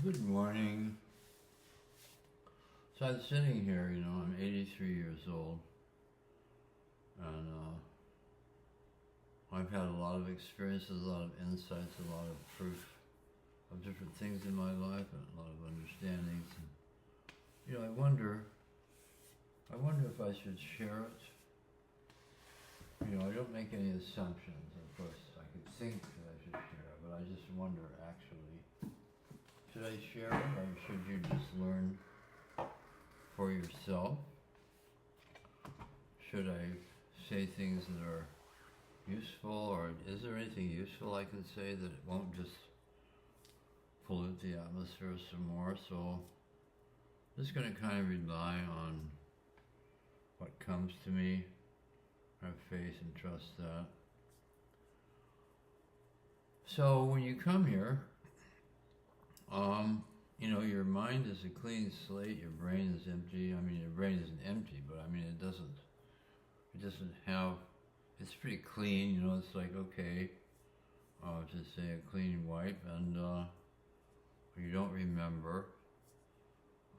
Good morning. So I'm sitting here, I'm 83 years old, and I've had a lot of experiences, a lot of insights, a lot of proof of different things in my life, and a lot of understandings. And, I wonder if I should share it. I don't make any assumptions. Of course, I could think that I should share it, but I just wonder actually, should I share it, or should you just learn for yourself? Should I say things that are useful, or is there anything useful I can say that won't just pollute the atmosphere some more? So I'm just going to kind of rely on what comes to me, have faith and trust that. So when you come here, your mind is a clean slate, your brain is empty. I mean, your brain isn't empty, but I mean, it doesn't have, it's pretty clean, it's like, okay, to say a clean wipe, and you don't remember,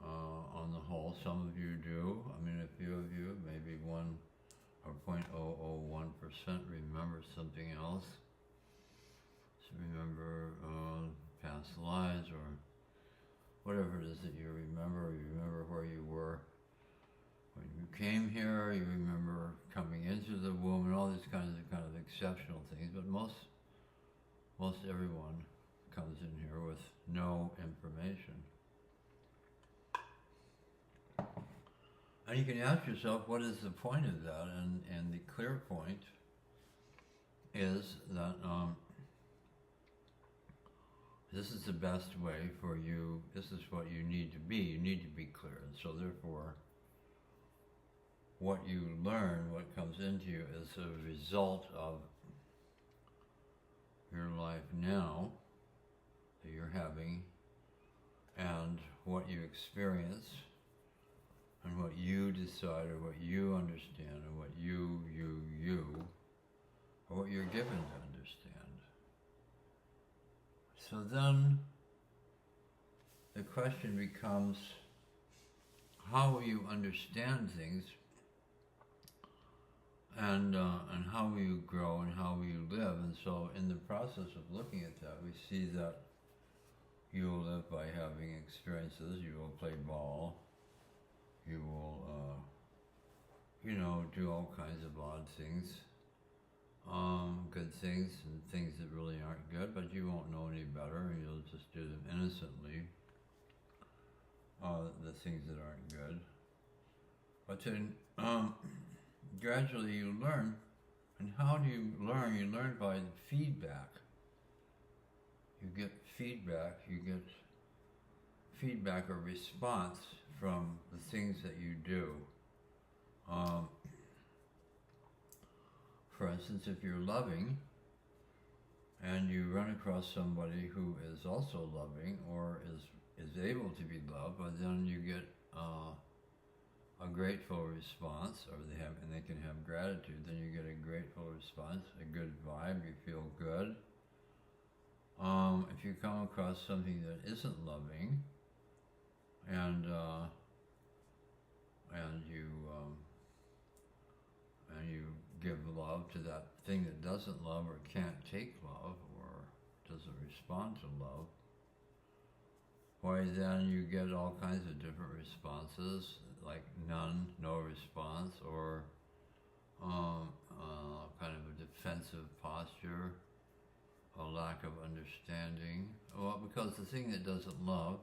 on the whole. Some of you do. I mean, a few of you, maybe 1 or 0.001% remember something else. So remember past lives, or whatever it is that you remember. You remember where you were when you came here. You remember coming into the womb, and all these kinds of exceptional things. But most everyone comes in here with no information. And you can ask yourself, what is the point of that? And the clear point is that this is the best way for you. This is what you need to be. You need to be clear. And so therefore, what you learn, what comes into you, is a result of your life now that you're having, and what you experience, and what you decide, or what you understand, or what you, or what you're given to understand. So then the question becomes, how will you understand things, and how will you grow, and how will you live? And so in the process of looking at that, we see that you will live by having experiences. You will play ball. You will, do all kinds of odd things, good things and things that really aren't good, but you won't know any better, and you'll just do them innocently, the things that aren't good. But then gradually you learn. And how do you learn? You learn by feedback. You get feedback or response from the things that you do. For instance, if you're loving and you run across somebody who is also loving, or is able to be loved, but then you get a grateful response, or they can have gratitude, then you get a grateful response, a good vibe, you feel good. If you come across something that isn't loving, and you give love to that thing that doesn't love, or can't take love, or doesn't respond to love, why then you get all kinds of different responses, like none, no response, or kind of a defensive posture, a lack of understanding. Well, because the thing that doesn't love,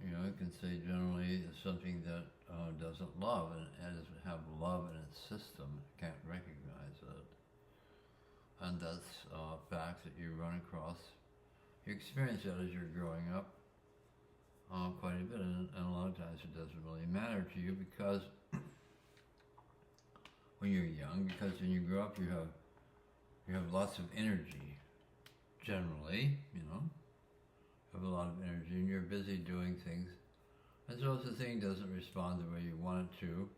you can say generally is something that doesn't love, and doesn't have love in its system, can't recognize it. And that's a fact that you run across. You experience that as you're growing up quite a bit, and a lot of times it doesn't really matter to you, because when you're young, because when you grow up you have lots of energy, generally, you have a lot of energy, and you're busy doing things. And so if the thing doesn't respond the way you want it to,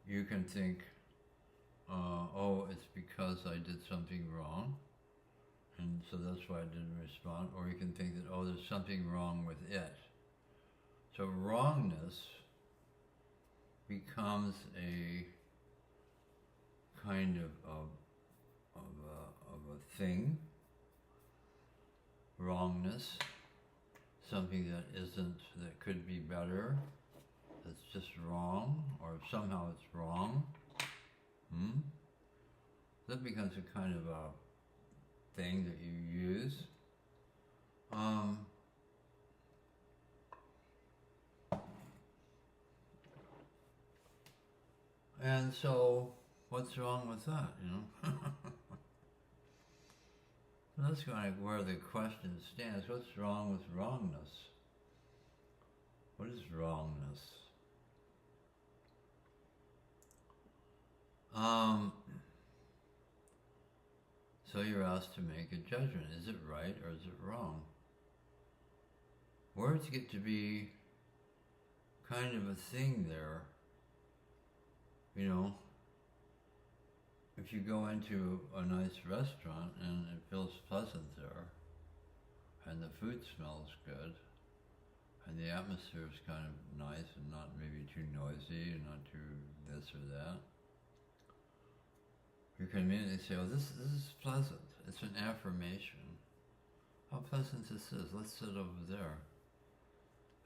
you can think, oh, it's because I did something wrong, and so that's why it didn't respond. Or you can think that, oh, there's something wrong with it. So wrongness becomes a kind of a thing. Wrongness, something that could be better, that's just wrong, or somehow it's wrong. That becomes a kind of a thing that you use. And so, what's wrong with that, you know? That's kind of where the question stands. What's wrong with wrongness? What is wrongness? So you're asked to make a judgment. Is it right or is it wrong? Words get to be kind of a thing there. You know, if you go into a nice restaurant and it feels pleasant there, and the food smells good, and the atmosphere is kind of nice and not maybe too noisy and not too this or that, you can immediately say, oh, this is pleasant. It's an affirmation. How pleasant this is. Let's sit over there.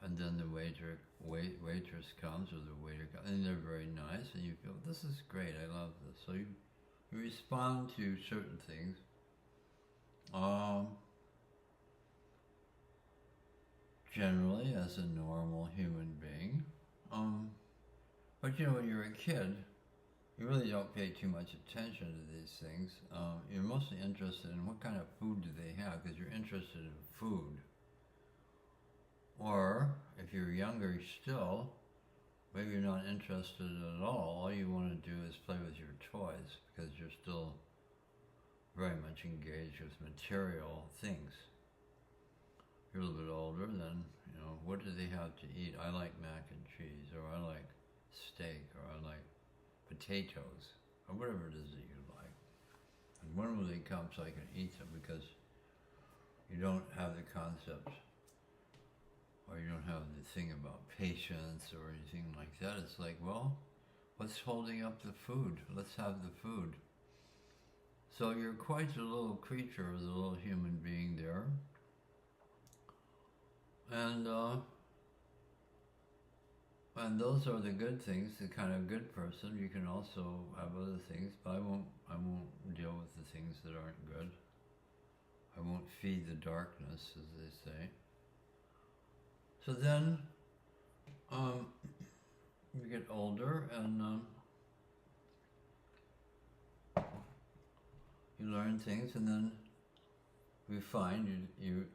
And then the waitress comes, or the waiter comes, and they're very nice, and you feel, this is great, I love this. So you respond to certain things. Generally, as a normal human being. But you know, when you're a kid, you really don't pay too much attention to these things. You're mostly interested in what kind of food do they have, because you're interested in food. Or, if you're younger still, maybe you're not interested at all. All you want to do is play with your toys, because you're still very much engaged with material things. If you're a little bit older, then, you know, what do they have to eat? I like mac and cheese, or I like steak, or I like potatoes, or whatever it is that you like. And when will they come so I can eat them? Because you don't have the concept, or you don't have the thing about patience or anything like that. It's like, well, what's holding up the food? Let's have the food. So you're quite a little creature, the little human being there. And those are the good things, the kind of good person. You can also have other things, but I won't deal with the things that aren't good. I won't feed the darkness, as they say. So then, you get older, and you learn things, and then you find you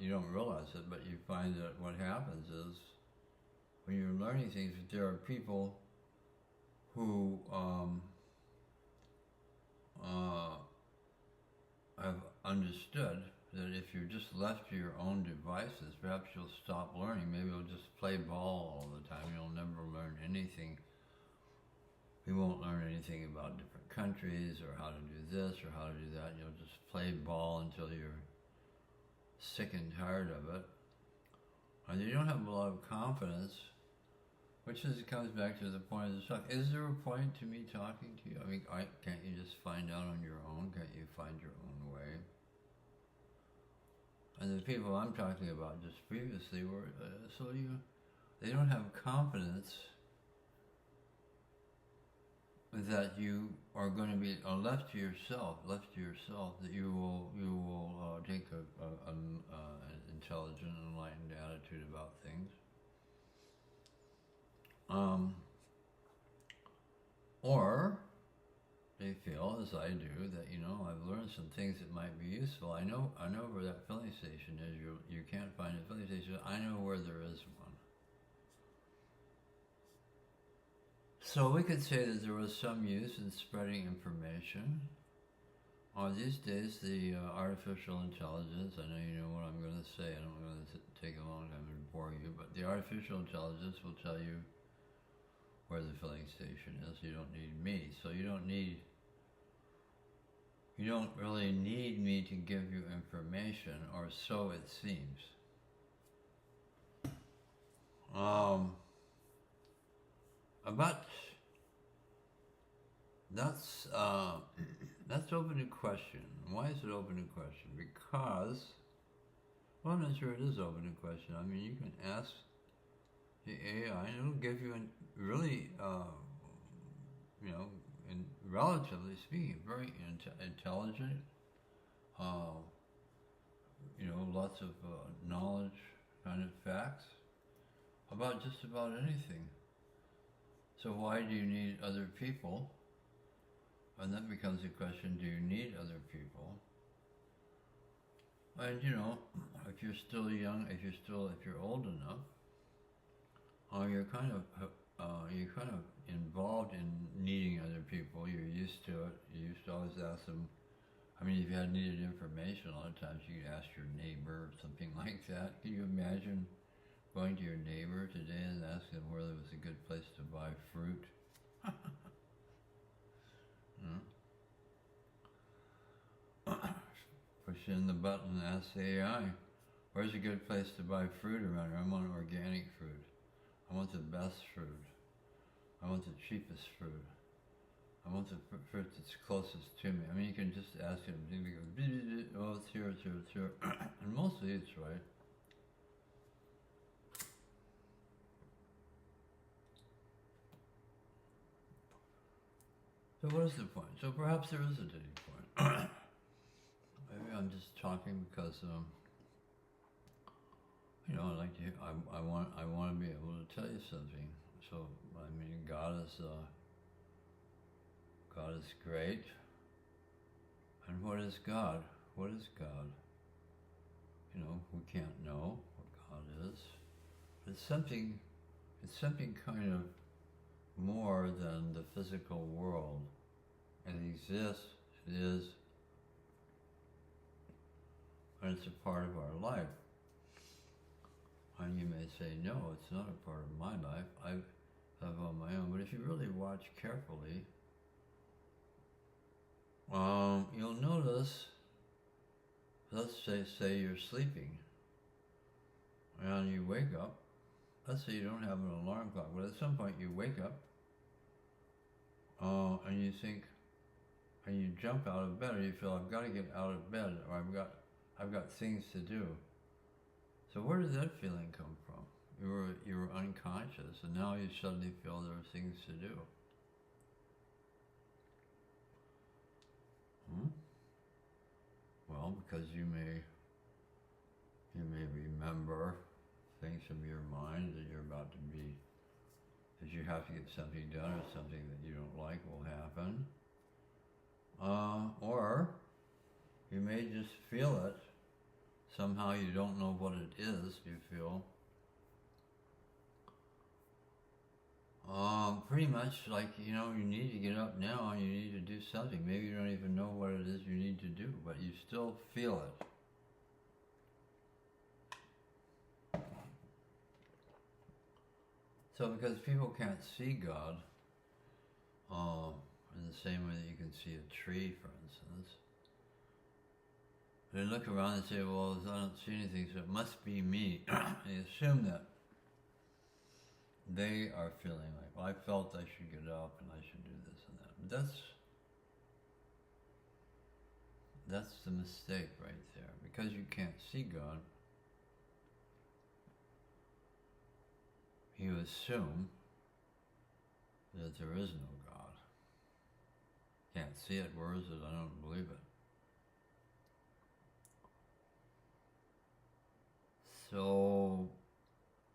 don't realize it, but you find that what happens is, when you're learning things, there are people who have understood that if you're just left to your own devices, perhaps you'll stop learning. Maybe you'll just play ball all the time. You'll never learn anything. You won't learn anything about different countries, or how to do this, or how to do that. You'll just play ball until you're sick and tired of it. And you don't have a lot of confidence, which comes back to the point of the talk. Is there a point to me talking to you? I mean, can't you just find out on your own? Can't you find your own way? And the people I'm talking about just previously were, they don't have confidence that you are going to be left to yourself, that you will take an intelligent, enlightened attitude about things. Or they feel, as I do, that, you know, I've learned some things that might be useful. I know where that filling station is. You can't find a filling station. I know where there is one. So we could say that there was some use in spreading information. These days, the artificial intelligence, I know you know what I'm going to say, I don't want to take a long time and bore you, but the artificial intelligence will tell you where the filling station is. You don't need me, so you don't need You don't really need me to give you information, or so it seems. But that's that's open to question. Why is it open to question? Because, well, I'm not sure it is open to question. I mean, you can ask the AI, and it'll give you a really, you know, and relatively speaking, very intelligent, uh, you know, lots of knowledge, kind of facts about just about anything. So why do you need other people? And that becomes the question, do you need other people? And you know, if you're still young, if you're old enough, you're kind of involved in needing other people. You're used to it. You used to always ask them. I mean, if you had needed information, a lot of times you could ask your neighbor or something like that. Can you imagine going to your neighbor today and asking them where there was a good place to buy fruit? Push in the button and ask the AI, where's a good place to buy fruit around here? I want organic fruit. I want the best fruit. I want the cheapest fruit. I want the fruit that's closest to me. I mean, you can just ask it, and it goes, oh, it's here, it's here, it's here. And mostly it's right. So what is the point? So perhaps there isn't any point. Maybe I'm just talking because, you know, I like to hear, I want to be able to tell you something. So, I mean, God is great. And what is God? What is God? You know, we can't know what God is. It's something kind of more than the physical world. It exists, it is, and it's a part of our life. And you may say, no, it's not a part of my life. I have on my own. But if you really watch carefully, you'll notice, let's say you're sleeping, and you wake up. Let's say you don't have an alarm clock, but at some point you wake up, and you think, and you jump out of bed, or you feel, I've got to get out of bed, or I've got things to do. So where did that feeling come from? You were unconscious, and now you suddenly feel there are things to do. Well, because you may remember things from your mind that you're about to be, that you have to get something done, or something that you don't like will happen. Or you may just feel it. Somehow you don't know what it is, you feel. Pretty much like, you know, you need to get up now and you need to do something. Maybe you don't even know what it is you need to do, but you still feel it. So because people can't see God, in the same way that you can see a tree, for instance, they look around and say, well, I don't see anything, so it must be me. They assume that they are feeling like, well, I felt I should get up and I should do this and that. But that's the mistake right there. Because you can't see God, you assume that there is no God. Can't see it, where is it? I don't believe it. So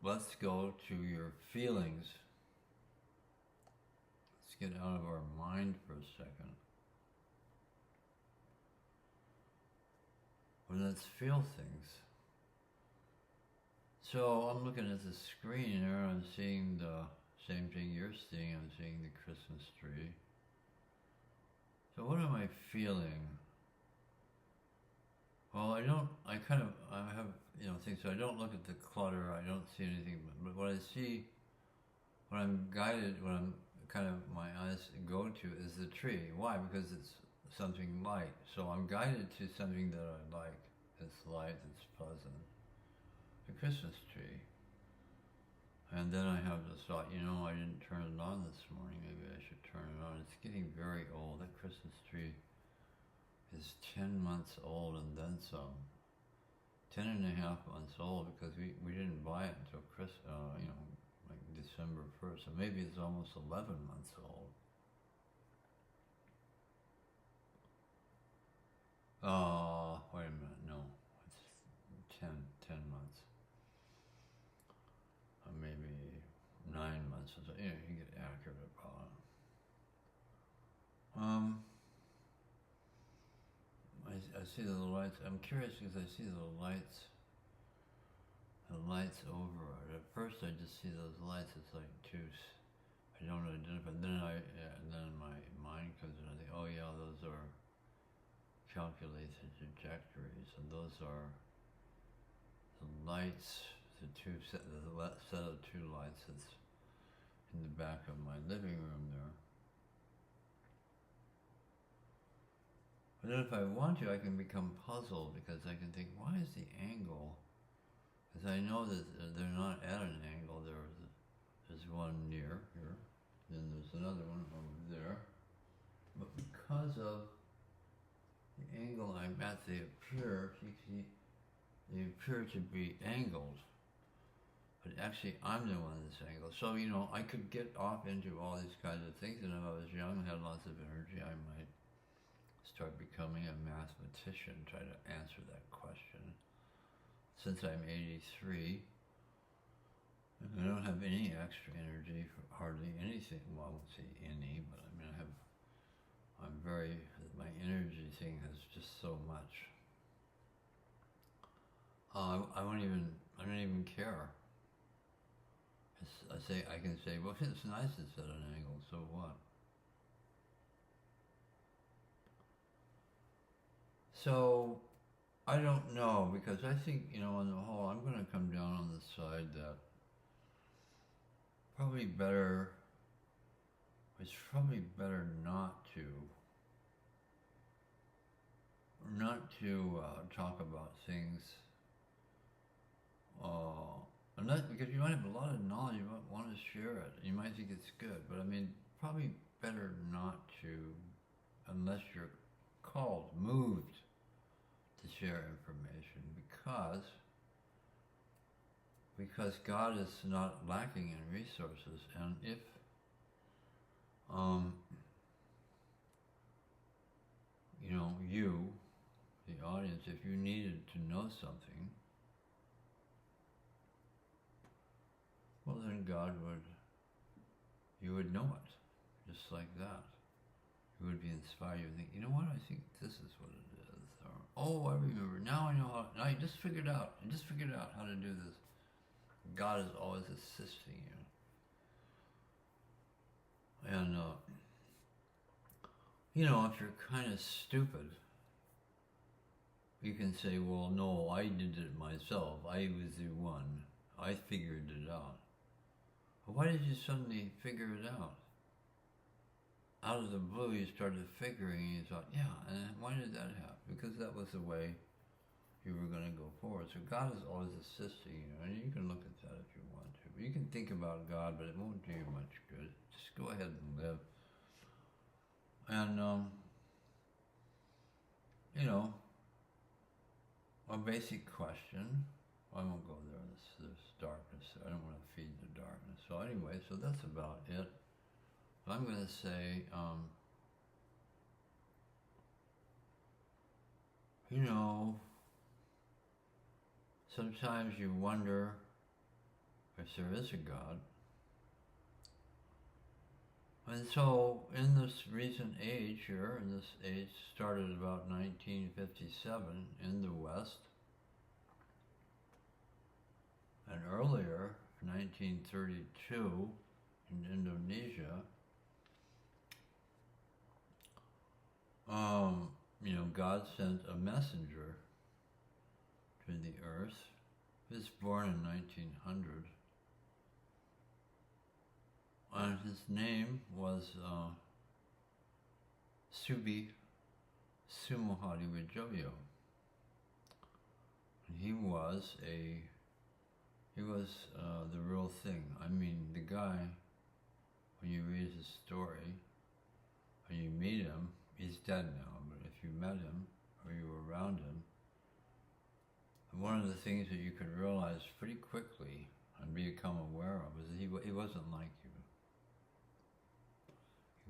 let's go to your feelings. Let's get out of our mind for a second. Well, let's feel things. So I'm looking at the screen here, I'm seeing the same thing you're seeing. I'm seeing the Christmas tree. So what am I feeling? Well, I have, you know, things, so I don't look at the clutter, I don't see anything, but what I see, what I'm guided, what I'm kind of, my eyes go to is the tree. Why? Because it's something light. So I'm guided to something that I like. It's light, it's pleasant. The Christmas tree. And then I have this thought, I didn't turn it on this morning. Maybe I should turn it on. It's getting very old. That Christmas tree is 10 months old and then some. 10 and a half months old because we didn't buy it until like December 1st. So maybe it's almost 11 months old. Wait a minute, no. It's 10 months. Maybe 9 months. So, you get accurate about it. I see the lights. I'm curious because I see the lights over it. At first I just see those lights, it's like two, I don't identify. Then my mind comes in, I think, oh yeah, those are calculated trajectories, and those are the lights, the set of two lights that's in the back of my living room there. But then if I want to, I can become puzzled because I can think, why is the angle? Because I know that they're not at an angle. There's one near here, then there's another one over there. But because of the angle I'm at, they appear to be angled. But actually, I'm the one that's angled. So, I could get off into all these kinds of things, and if I was young and had lots of energy, I might start becoming a mathematician, try to answer that question. Since I'm 83, and I don't have any extra energy for hardly anything. Well, I won't say any, but I mean, my energy thing has just so much. I don't even care. I can say, well, it's nice it's at an angle, so what? So, I don't know, because I think, on the whole, I'm going to come down on the side that it's probably better not to talk about things, unless, because you might have a lot of knowledge, you might want to share it, you might think it's good, but I mean, probably better not to, unless you're moved to share information, because God is not lacking in resources, and if you, the audience, if you needed to know something, well then you would know it, just like that. You would be inspired. You would think, you know what, I think this is what it is. Or, oh, I remember. Now I know how. Now I just figured out how to do this. God is always assisting you. And, if you're kind of stupid, you can say, well, no, I did it myself. I was the one. I figured it out. But why did you suddenly figure it out? Out of the blue, you started figuring, and you thought, yeah, and why did that happen? Because that was the way you were going to go forward. So God is always assisting you, and you can look at that if you want to. But you can think about God, but it won't do you much good. Just go ahead and live. And, a basic question, I won't go there, there's darkness, I don't want to feed the darkness. So anyway, so that's about it. I'm going to say, sometimes you wonder if there is a God. And so in this recent age here, and this age started about 1957 in the West, and earlier, 1932 in Indonesia, God sent a messenger to the earth. He was born in 1900. And his name was Subi Sumohari Wijoyo. And he was the real thing. I mean, the guy, when you read his story, when you meet him, he's dead now, but if you met him, or you were around him, one of the things that you could realize pretty quickly and become aware of is that he wasn't like you.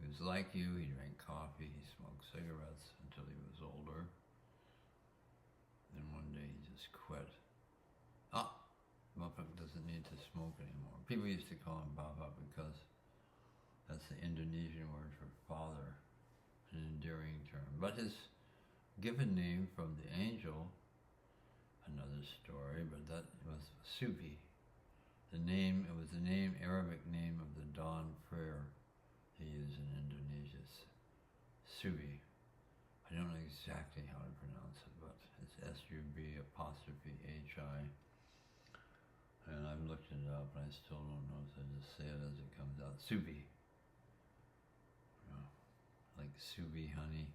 He was like you, he drank coffee, he smoked cigarettes until he was older. Then one day he just quit. Baba doesn't need to smoke anymore. People used to call him Baba because that's the Indonesian word for father, an endearing term. But his given name from the angel, another story, but that was Subi. It was the Arabic name of the dawn prayer they use in Indonesia. Subi. I don't know exactly how to pronounce it, but it's S-U-B'-H-I. And I've looked it up, and I still don't know, so I just say it as it comes out. Subi. Like Subi honey.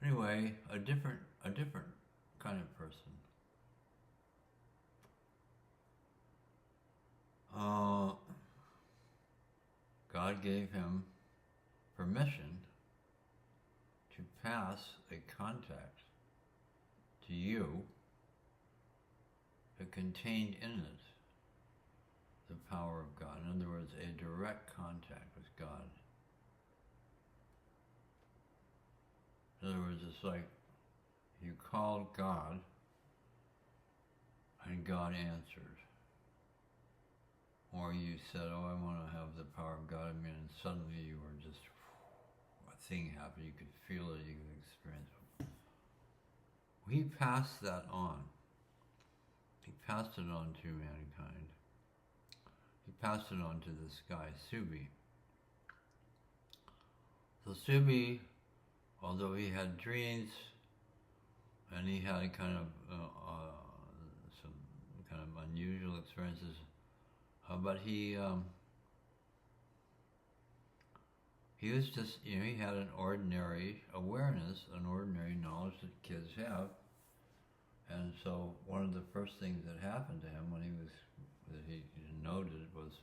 Anyway, a different kind of person. God gave him permission to pass a contact to you that contained in it the power of God. In other words, a direct contact with God. In other words, it's like you called God and God answered. Or you said, oh, I want to have the power of God in me, and suddenly you were just, a thing happened, you could feel it, you could experience it. He passed that on. He passed it on to mankind. He passed it on to this guy, Subi. So Subi, although he had dreams, and he had some kind of unusual experiences, but he was just, he had an ordinary awareness, an ordinary knowledge that kids have. And so one of the first things that happened to him when he noted was,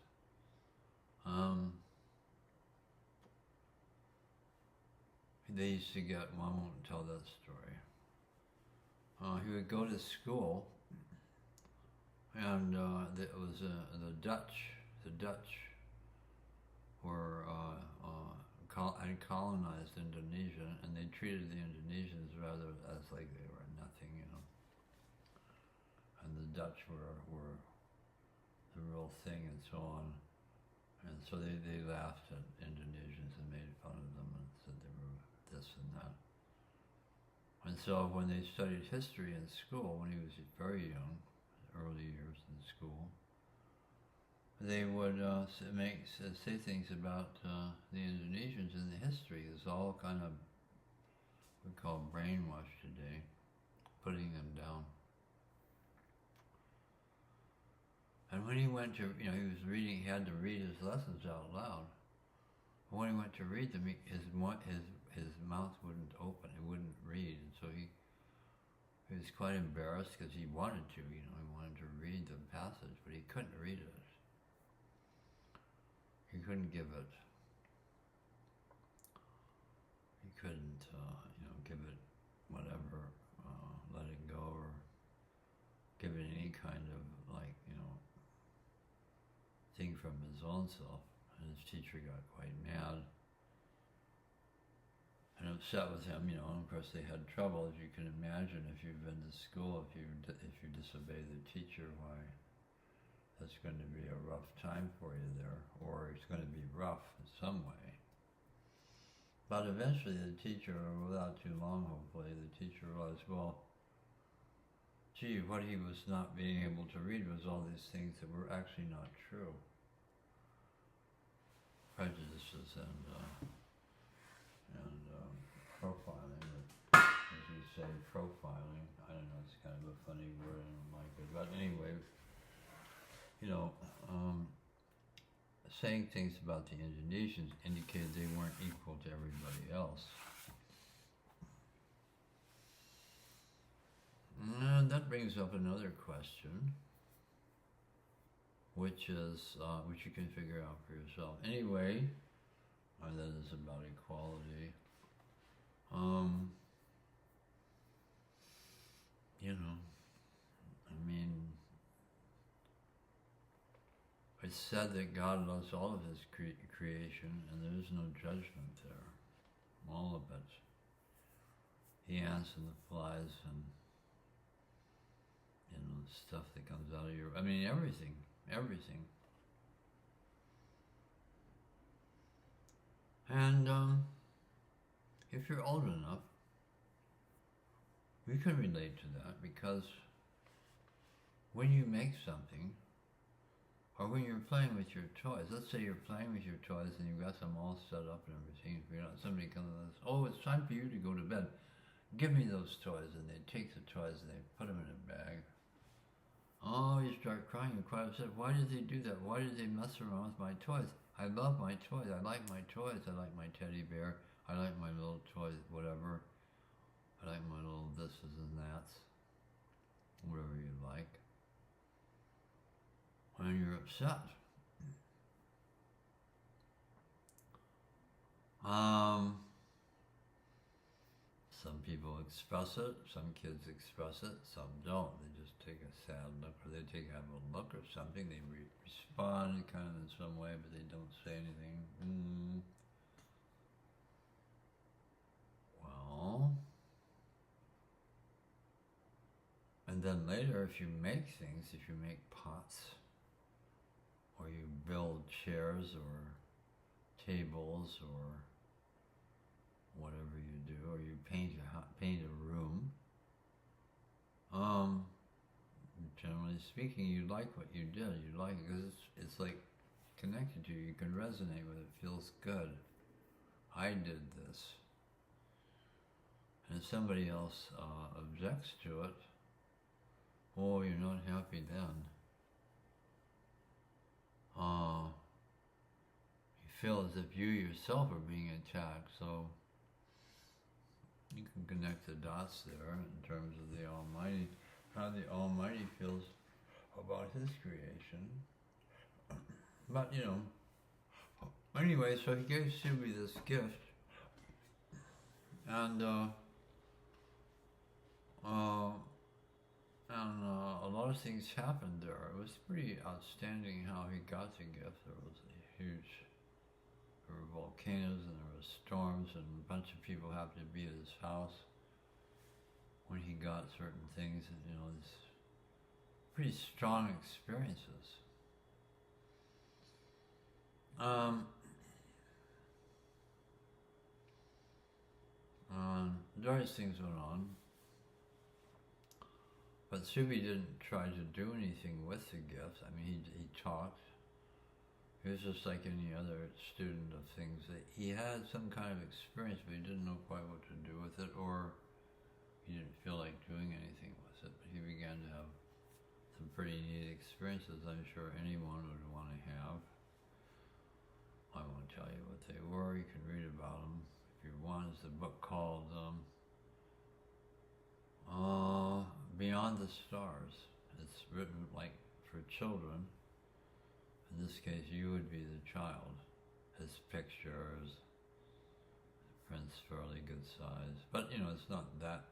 they used to get, well, I won't tell that story. He would go to school, and it was the Dutch were had colonized Indonesia, and they treated the Indonesians rather as like they were nothing, and the Dutch were the real thing and so on, and so they laughed at Indonesians and made fun of them and said they were this and that. And so when they studied history in school, when he was very young, early years in school, they would say things about the Indonesians in the history. It's all kind of, we call brainwash today, putting them down. And when he went to, he was reading, he had to read his lessons out loud. When he went to read them, his mouth wouldn't open, he wouldn't read, and so he was quite embarrassed because he wanted to, he wanted to read the passage, but he couldn't read it. He couldn't give it. He couldn't, give it whatever, let it go, or give it any kind of thing from his own self. And his teacher got quite mad and upset with him, and of course they had trouble, as you can imagine. If you've been to school, if you disobey the teacher, why, that's going to be a rough time for you there, or it's going to be rough in some way. But eventually the teacher, without too long hopefully, the teacher realized, well, gee, what he was not being able to read was all these things that were actually not true. Prejudices and profiling, as you say, profiling. I don't know, it's kind of a funny word, I don't like it. But anyway, saying things about the Indonesians indicated they weren't equal to everybody else. And that brings up another question, which is, which you can figure out for yourself. Anyway, that is about equality. You know, I mean, it's said that God loves all of his creation, and there is no judgment there. All of it. The ants and the flies and, you know, stuff that comes out of your, I mean, everything. And if you're old enough, you can relate to that, because when you make something, or when you're playing with your toys, let's say you're playing with your toys and you've got them all set up and everything, you know, somebody comes and says, oh, it's time for you to go to bed. Give me those toys. And they take the toys and they put them in a bag. Oh, you start crying. You're quite upset. Why did they do that? Why did they mess around with my toys? I love my toys. I like my toys. I like my teddy bear. I like my little toys, whatever. I like my little thises and that's. Whatever you like. When you're upset. Some people express it, some kids express it, some don't. They just take a sad look, or they take a look or something. They respond kind of in some way, but they don't say anything. Well, and then later, if you make things, if you make pots, or you build chairs or tables or whatever you do, or you paint a room, generally speaking, you like what you did. You like it because it's like connected to you. You can resonate with it. It feels good. I did this. And if somebody else objects to it, oh, you're not happy then. You feel as if you yourself are being attacked, so you can connect the dots there in terms of the Almighty, how the Almighty feels about his creation. But, you know, anyway, so he gave Subi this gift, and a lot of things happened there. It was pretty outstanding how he got the gift. There were volcanoes and there were storms, and a bunch of people happened to be at his house when he got certain things, and you know, these pretty strong experiences. Various things went on. But Subi didn't try to do anything with the gifts. I mean, he talked. He was just like any other student of things. He had some kind of experience, but he didn't know quite what to do with it, or he didn't feel like doing anything with it. But he began to have some pretty neat experiences I'm sure anyone would want to have. I won't tell you what they were. You can read about them if you want. It's a book called Beyond the Stars. It's written like for children. In this case, you would be the child. His pictures, print's fairly good size, but you know, it's not that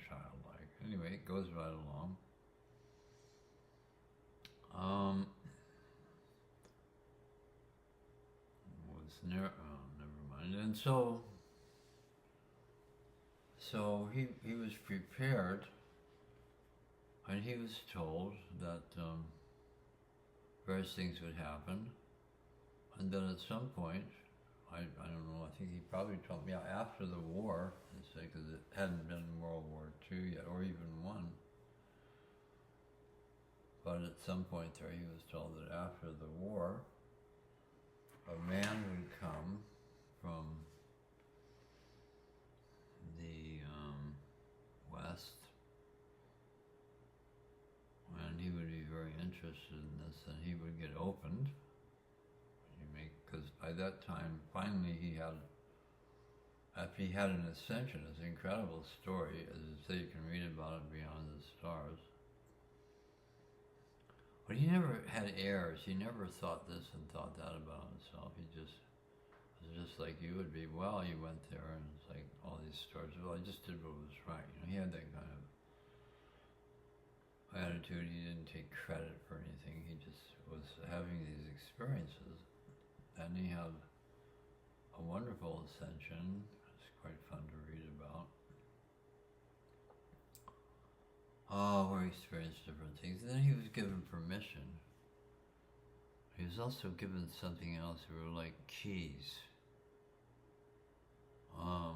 childlike. Anyway, it goes right along. Never mind. And so he was prepared, and he was told that various things would happen, and then at some point, I don't know, I think he probably told me after the war, because it hadn't been World War II yet, or even one, but at some point there he was told that after the war, a man would come from the West, and he would be very interested in this, and he would get opened. He because by that time, finally after he had an ascension, it's an incredible story, as I say, you can read about it Beyond the Stars. But he never had errors. He never thought this and thought that about himself. He just was just like you would be. Well, you went there, and it's like all these stories. Well, I just did what was right. You know, he had that kind of attitude. He didn't take credit for anything. He just was having these experiences, and he had a wonderful ascension. It's quite fun to read about. Where he experienced different things. And then he was given permission. He was also given something else. They were like keys. Kind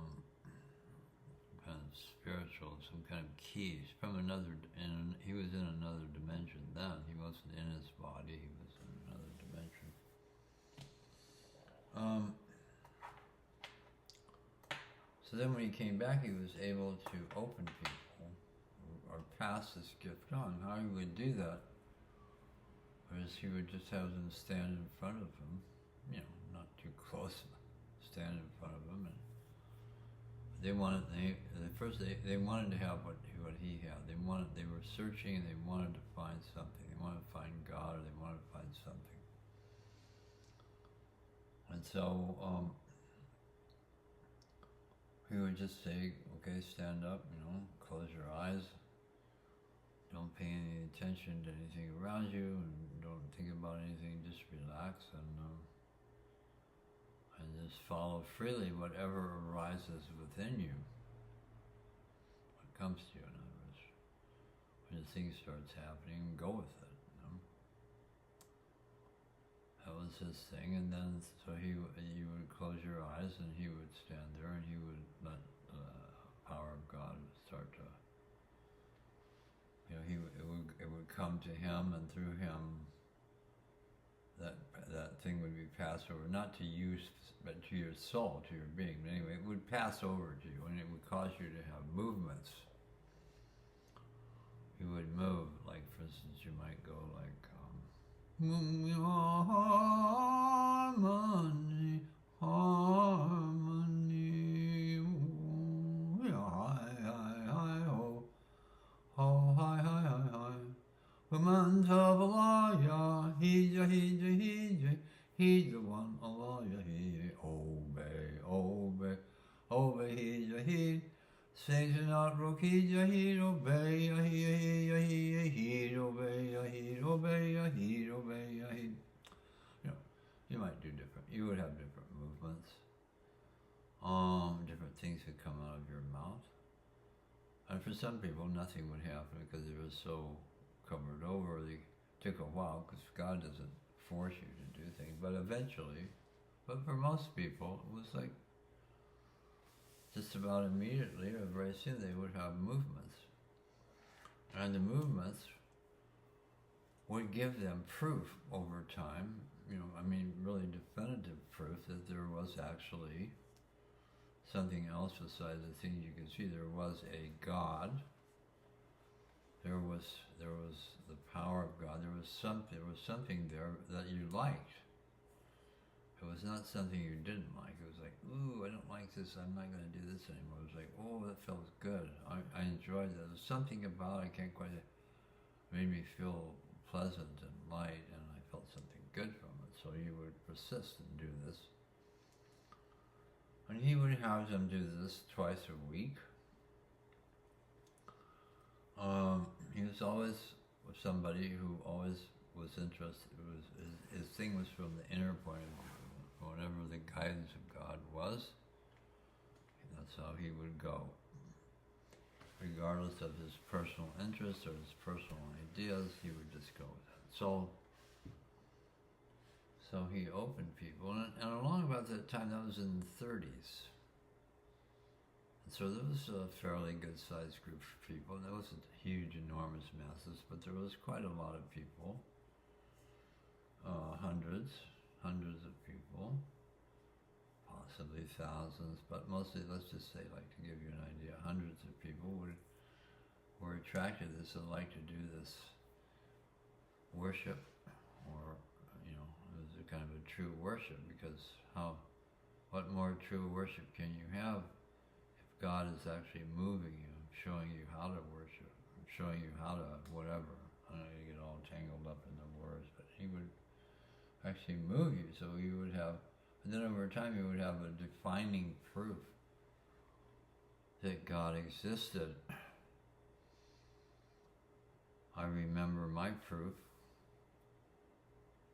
of spiritual, some kind of keys from another. And he was in another dimension then. He wasn't in his body. He was in another dimension. So then when he came back, he was able to open people or pass this gift on. How he would do that was he would just have them stand in front of him, you know, not too close, stand in front of him, and they wanted they wanted to have what he had. They were searching, and they wanted to find something. They wanted to find God, or they wanted to find something. And so he would just say, okay, stand up, you know, close your eyes. Don't pay any attention to anything around you, and don't think about anything. Just relax and just follow freely whatever arises within you. What comes to you, in other words. When the thing starts happening, go with it. You know? That was his thing, and then so you would close your eyes, and he would stand there, and he would let the power of God start to. You know, it would come to him, and through him, that thing would be passed over, not to you, but to your soul, to your being. But anyway, it would pass over to you, and it would cause you to have movements. You would move, like, for instance, you might go like, harmony, harmony, hi, ho. Oh, hi, hi, hi, hi. Woman Tavalaya, heja, heja one, alaya, he, obey, heja, he. Satan not rook, heja, he, obey, he, obey, he. You know, you might do different, you would have different movements. Different things would come out of your mouth. And for some people, nothing would happen because it was so covered over. It took a while because God doesn't force you to do things. But eventually, but for most people, it was like just about immediately or very soon they would have movements. And the movements would give them proof over time, you know, I mean, really definitive proof that there was actually something else besides the things you can see. There was a God. There was the power of God. There was something there that you liked. It was not something you didn't like. It was like, ooh, I don't like this. I'm not going to do this anymore. It was like, oh, that felt good. I enjoyed that. There was something about it, I can't quite, made me feel pleasant and light, and I felt something good from it. So you would persist and do this. And he would have them do this twice a week. He was always somebody who always was interested. His thing was from the inner point of view. Whatever the guidance of God was, that's how he would go. Regardless of his personal interests or his personal ideas, he would just go with it. So he opened people, and along about that time, that was in the 30s. And so there was a fairly good-sized group of people. There wasn't huge, enormous masses, but there was quite a lot of people. Hundreds of people, possibly thousands, but mostly, let's just say, like to give you an idea, hundreds of people were attracted to this and like to do this worship, or, you know, it was a kind of a true worship, because what more true worship can you have if God is actually moving you, showing you how to worship, showing you how to whatever. I don't know, you get all tangled up in the words, but He would actually move you, so you would have, and then over time you would have a defining proof that God existed. I remember my proof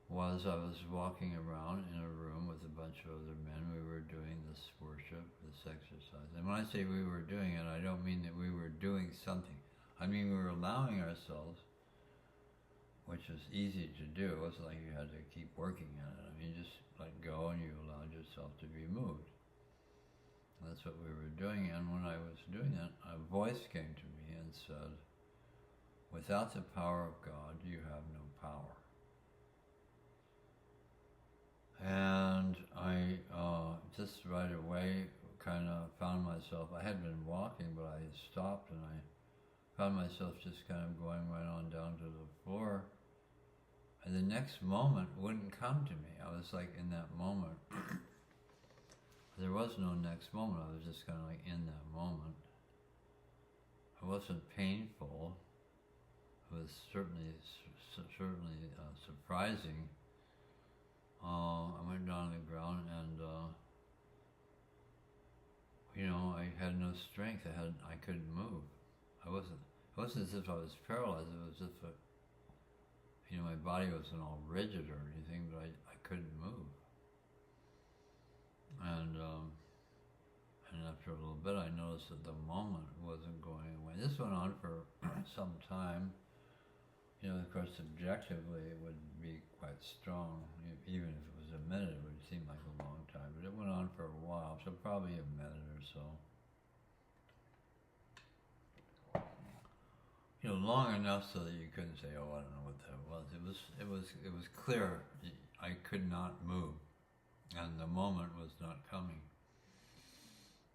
was I was walking around in a room with a bunch of other men. We were doing this worship, this exercise. And when I say we were doing it, I don't mean that we were doing something. I mean we were allowing ourselves, which is easy to do. It wasn't like you had to keep working at it. I mean, you just let go and you allowed yourself to be moved. And that's what we were doing. And when I was doing that, a voice came to me and said, "Without the power of God, you have no power." And I just right away kind of found myself, I had been walking, but I had stopped, and I found myself just kind of going right on down to the floor. And the next moment wouldn't come to me. I was like in that moment. There was no next moment. I was just kind of like in that moment. It wasn't painful. It was certainly surprising. I went down on the ground and, I had no strength. I couldn't move. It wasn't as if I was paralyzed. It was just my body wasn't all rigid or anything, but I couldn't move. And after a little bit, I noticed that the moment wasn't going away. This went on for some time. Of course, subjectively, it would be quite strong. Even if it was a minute, it would seem like a long time. But it went on for a while, so probably a minute or so. Long enough so that you couldn't say, "Oh, I don't know what that was." It was clear I could not move, and the moment was not coming.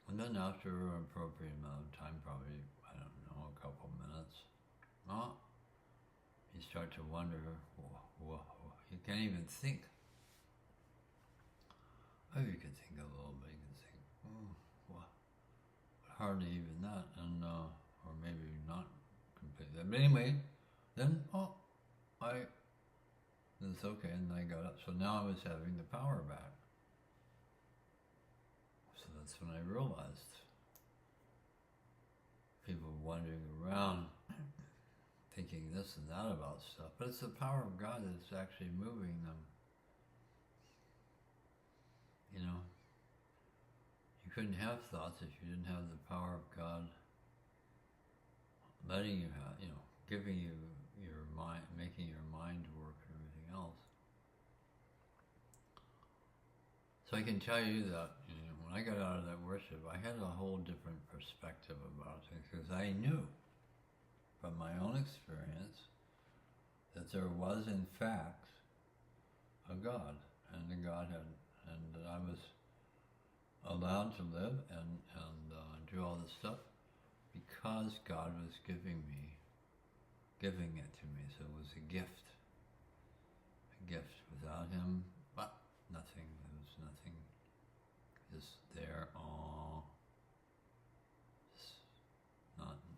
And then after an appropriate amount of time, probably, I don't know, a couple minutes, you start to wonder, you can't even think. Maybe you can think a little bit, you can think, but hardly even that, and or maybe not completely. But anyway, then, it's okay, and I got up. So now I was having the power back. So that's when I realized people wandering around thinking this and that about stuff, but it's the power of God that's actually moving them. You couldn't have thoughts if you didn't have the power of God letting you have, giving you your mind, making your mind work and everything else. So I can tell you that when I got out of that worship, I had a whole different perspective about things, because I knew from my own experience that there was in fact a God and a Godhead, and that I was allowed to live and do all this stuff because God was giving it to me. So it was a gift without Him, but nothing. There was nothing just there. Not. You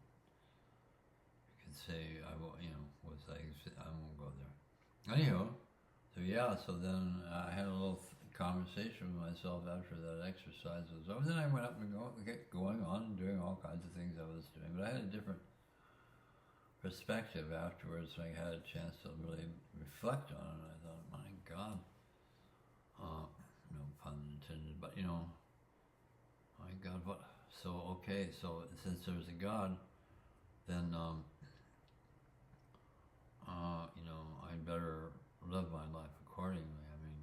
could say I won't. I won't go there. Anyhow, so then I had a little conversation with myself after that exercise was over. Then I went up and kept going on and doing all kinds of things I was doing, but I had a different perspective afterwards. I had a chance to really reflect on it. I thought, my God, no pun intended, but my God, what? So okay, so since there's a God, then I'd better live my life accordingly. I mean,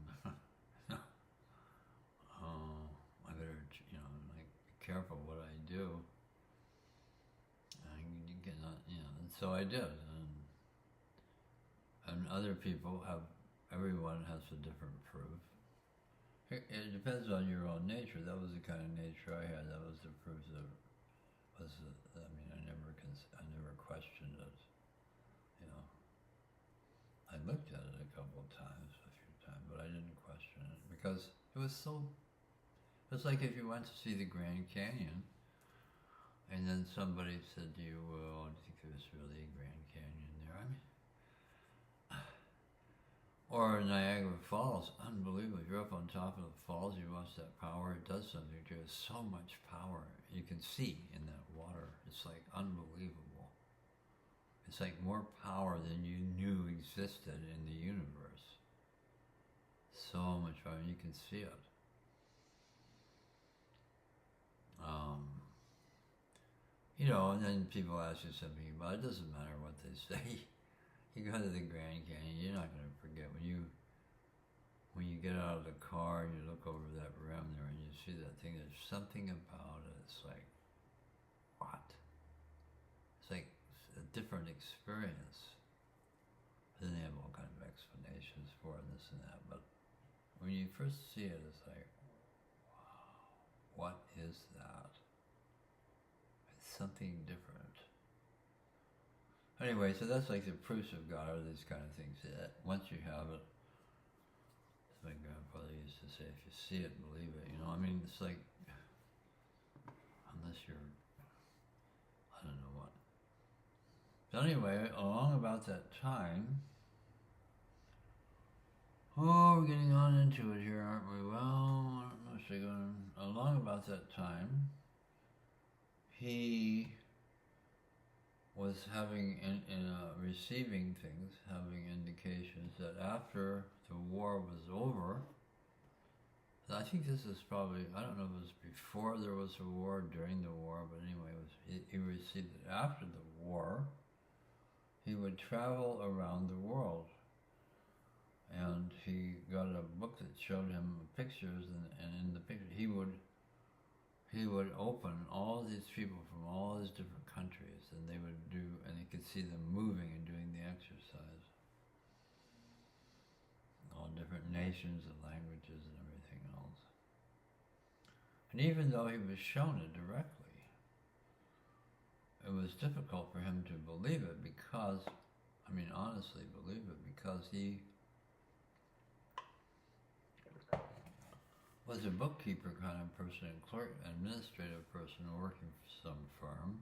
I better, be careful what I do. And so I did. And other people everyone has a different proof. It depends on your own nature. That was the kind of nature I had. That was the proof that was, I never questioned it. I looked at it a couple of times, a few times, but I didn't question because it was so, it's like if you went to see the Grand Canyon and then somebody said to you, well, do you think there's really a Grand Canyon there? I mean, or Niagara Falls, unbelievable. You're up on top of the falls, you watch that power, it does something to you. There's so much power you can see in that water. It's like unbelievable. It's like more power than you knew existed in the universe. So much power, you can see it. You know, and then people ask you something about it. It doesn't matter what they say. You go to the Grand Canyon, you're not going to forget when you get out of the car and you look over that rim there and you see that thing. There's something about it. It's like, what? It's like a different experience. Then they have all kinds of explanations for it, this and that. But when you first see it, it's like, wow, what is that? It's something different. Anyway, so that's like the proofs of God, or these kind of things. That once you have it, as my grandfather used to say, if you see it, believe it. You know, I mean, it's like, unless you're, I don't know what. So anyway, along about that time, oh, we're getting on into it here, aren't we? Well, let's see, along about that time, he was having, receiving things, having indications that after the war was over, I think this is probably, I don't know if it was before there was a war, during the war, but anyway, he received it after the war, he would travel around the world. And he got a book that showed him pictures, and in the picture he would open all these people from all these different countries, and they would do, and he could see them moving and doing the exercise. All different nations and languages and everything else. And even though he was shown it directly, it was difficult for him to believe it because, I mean honestly believe it, because he was a bookkeeper kind of person, clerk, administrative person working for some firm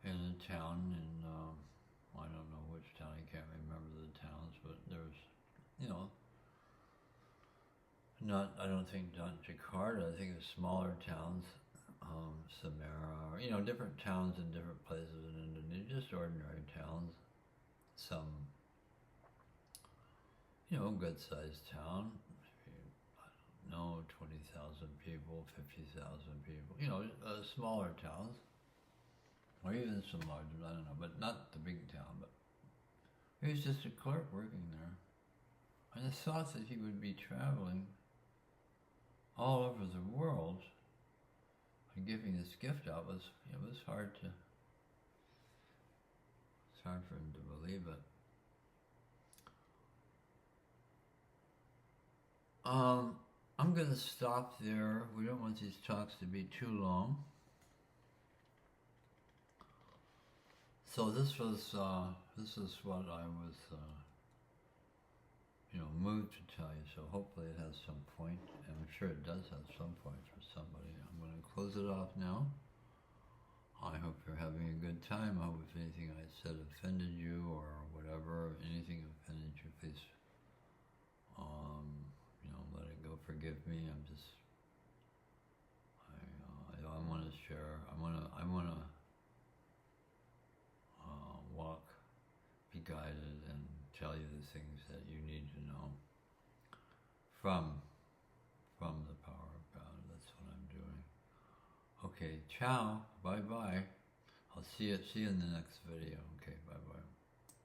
in a town in, I don't know which town, I can't remember the towns, but there's, you know, I don't think not Jakarta, I think it's smaller towns, Samara, or, you know, different towns in different places in Indonesia, just ordinary towns, some, you know, good-sized town, no, 20,000 people, 50,000 people, you know, smaller towns, or even some larger, I don't know, but not the big town, but he was just a clerk working there. And the thought that he would be traveling all over the world and giving this gift out was, it was hard for him to believe it. I'm going to stop there. We don't want these talks to be too long. So this is what I was, you know, moved to tell you. So hopefully it has some point, and I'm sure it does have some point for somebody. I'm going to close it off now. I hope you're having a good time. I hope if anything I said offended you or whatever, anything offended you, please, you know, let it go. Forgive me. I want to share. I want to walk, be guided, and tell you the things that you need to know from the power of God. That's what I'm doing. Okay, ciao, bye bye. I'll see you in the next video. Okay, bye bye.